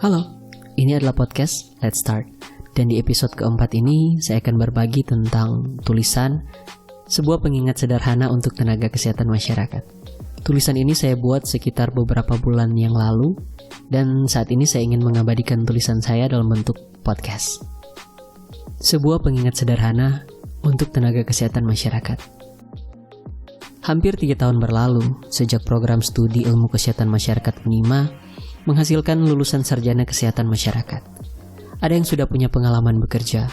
Halo, ini adalah podcast Let's Start. Dan di episode keempat ini, saya akan berbagi tentang tulisan sebuah pengingat sederhana untuk tenaga kesehatan masyarakat. Tulisan ini saya buat sekitar beberapa bulan yang lalu, dan saat ini saya ingin mengabadikan tulisan saya dalam bentuk podcast. Sebuah pengingat sederhana untuk tenaga kesehatan masyarakat. Hampir 3 tahun berlalu, sejak program studi ilmu kesehatan masyarakat UNIMA menghasilkan lulusan sarjana kesehatan masyarakat. Ada yang sudah punya pengalaman bekerja.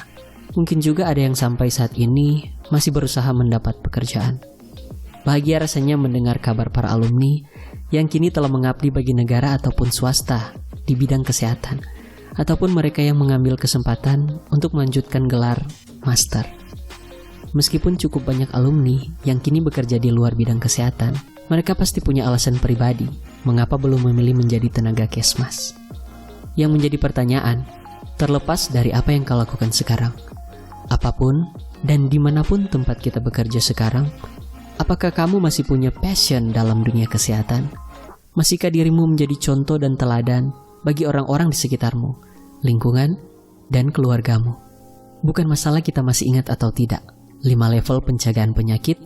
Mungkin juga ada yang sampai saat ini masih berusaha mendapat pekerjaan. Bahagia rasanya mendengar kabar para alumni yang kini telah mengabdi bagi negara ataupun swasta di bidang kesehatan, ataupun mereka yang mengambil kesempatan untuk melanjutkan gelar master. Meskipun cukup banyak alumni yang kini bekerja di luar bidang kesehatan, mereka pasti punya alasan pribadi mengapa belum memilih menjadi tenaga kesmas. Yang menjadi pertanyaan, terlepas dari apa yang kau lakukan sekarang, apapun dan dimanapun tempat kita bekerja sekarang, apakah kamu masih punya passion dalam dunia kesehatan? Masihkah dirimu menjadi contoh dan teladan bagi orang-orang di sekitarmu, lingkungan, dan keluargamu? Bukan masalah kita masih ingat atau tidak 5 level pencegahan penyakit,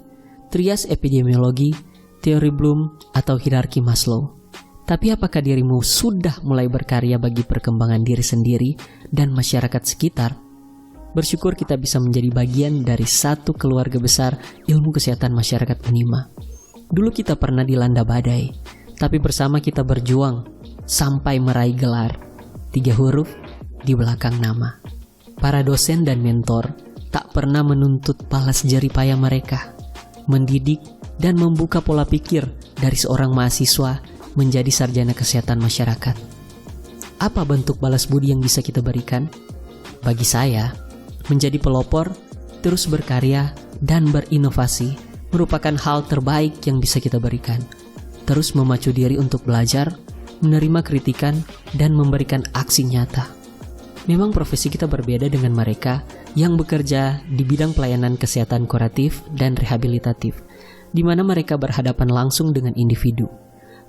trias epidemiologi, teori Bloom, atau hierarki Maslow. Tapi apakah dirimu sudah mulai berkarya bagi perkembangan diri sendiri dan masyarakat sekitar? Bersyukur kita bisa menjadi bagian dari satu keluarga besar ilmu kesehatan masyarakat UNIMA. Dulu kita pernah dilanda badai, tapi bersama kita berjuang sampai meraih gelar 3 huruf di belakang nama. Para dosen dan mentor tak pernah menuntut balas jerih payah mereka, mendidik dan membuka pola pikir dari seorang mahasiswa menjadi sarjana kesehatan masyarakat. Apa bentuk balas budi yang bisa kita berikan? Bagi saya, menjadi pelopor, terus berkarya, dan berinovasi merupakan hal terbaik yang bisa kita berikan. Terus memacu diri untuk belajar, menerima kritikan, dan memberikan aksi nyata. Memang profesi kita berbeda dengan mereka yang bekerja di bidang pelayanan kesehatan kuratif dan rehabilitatif, di mana mereka berhadapan langsung dengan individu.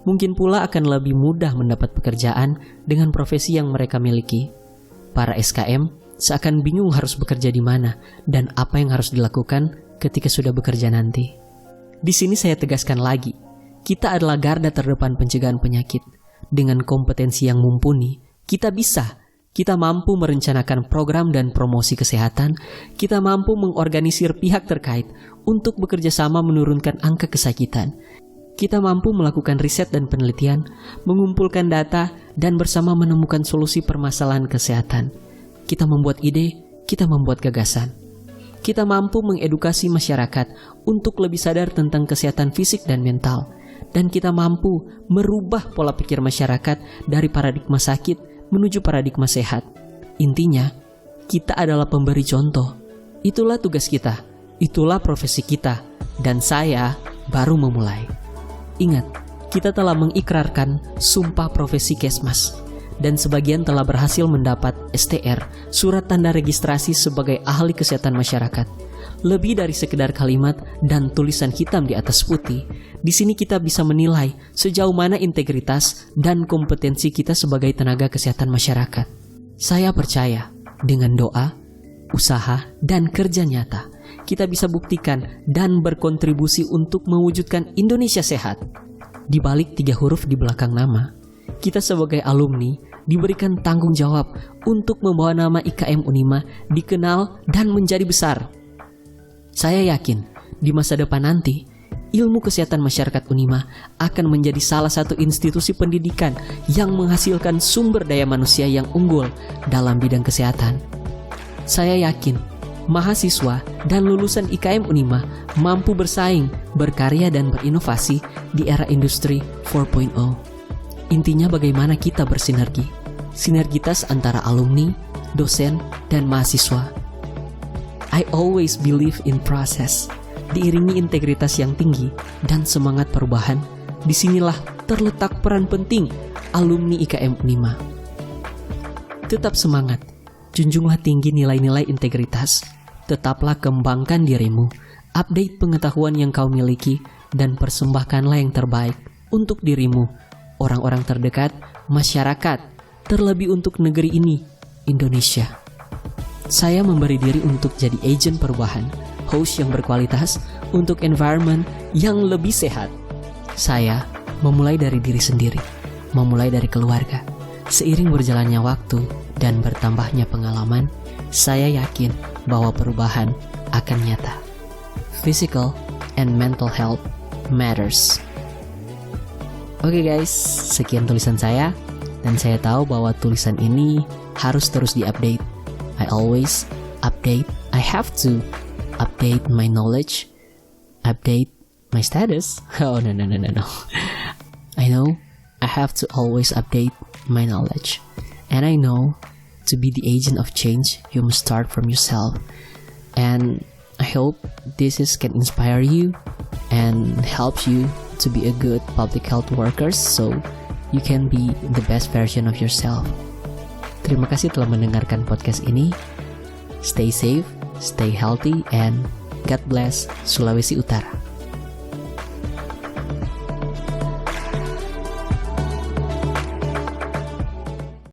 Mungkin pula akan lebih mudah mendapat pekerjaan dengan profesi yang mereka miliki. Para SKM seakan bingung harus bekerja di mana dan apa yang harus dilakukan ketika sudah bekerja nanti. Di sini saya tegaskan lagi, kita adalah garda terdepan pencegahan penyakit. Dengan kompetensi yang mumpuni, kita mampu merencanakan program dan promosi kesehatan, kita mampu mengorganisir pihak terkait untuk bekerja sama menurunkan angka kesakitan. Kita mampu melakukan riset dan penelitian, mengumpulkan data, dan bersama menemukan solusi permasalahan kesehatan. Kita membuat ide, kita membuat gagasan. Kita mampu mengedukasi masyarakat untuk lebih sadar tentang kesehatan fisik dan mental. Dan kita mampu merubah pola pikir masyarakat dari paradigma sakit menuju paradigma sehat. Intinya, kita adalah pemberi contoh. Itulah tugas kita, itulah profesi kita, dan saya baru memulai. Ingat, kita telah mengikrarkan sumpah profesi kesmas, dan sebagian telah berhasil mendapat STR, surat tanda registrasi sebagai ahli kesehatan masyarakat. Lebih dari sekedar kalimat dan tulisan hitam di atas putih, di sini kita bisa menilai sejauh mana integritas dan kompetensi kita sebagai tenaga kesehatan masyarakat. Saya percaya dengan doa, usaha, dan kerja nyata, kita bisa buktikan dan berkontribusi untuk mewujudkan Indonesia sehat. Di balik 3 huruf di belakang nama, kita sebagai alumni diberikan tanggung jawab untuk membawa nama IKM UNIMA dikenal dan menjadi besar. Saya yakin di masa depan nanti, ilmu kesehatan masyarakat UNIMA akan menjadi salah satu institusi pendidikan yang menghasilkan sumber daya manusia yang unggul dalam bidang kesehatan. Saya yakin mahasiswa dan lulusan IKM UNIMA mampu bersaing, berkarya, dan berinovasi di era industri 4.0. Intinya bagaimana kita bersinergi, sinergitas antara alumni, dosen, dan mahasiswa. I always believe in process. Diiringi integritas yang tinggi dan semangat perubahan, disinilah terletak peran penting alumni IKM UNIMA. Tetap semangat, junjunglah tinggi nilai-nilai integritas, tetaplah kembangkan dirimu, update pengetahuan yang kau miliki, dan persembahkanlah yang terbaik untuk dirimu, orang-orang terdekat, masyarakat, terlebih untuk negeri ini, Indonesia. Saya memberi diri untuk jadi agen perubahan, host yang berkualitas untuk environment yang lebih sehat. Saya memulai dari diri sendiri, memulai dari keluarga. Seiring berjalannya waktu dan bertambahnya pengalaman, saya yakin bahwa perubahan akan nyata. Physical and mental health matters. Oke guys, sekian tulisan saya. Dan saya tahu bahwa tulisan ini harus terus diupdate. I always update. I have to update my knowledge, update my status. Oh no. I know I have to always update my knowledge. And I know to be the agent of change, you must start from yourself. And I hope this can inspire you and helps you to be a good public health worker so you can be the best version of yourself. Terima kasih telah mendengarkan podcast ini. Stay safe, stay healthy, and God bless Sulawesi Utara.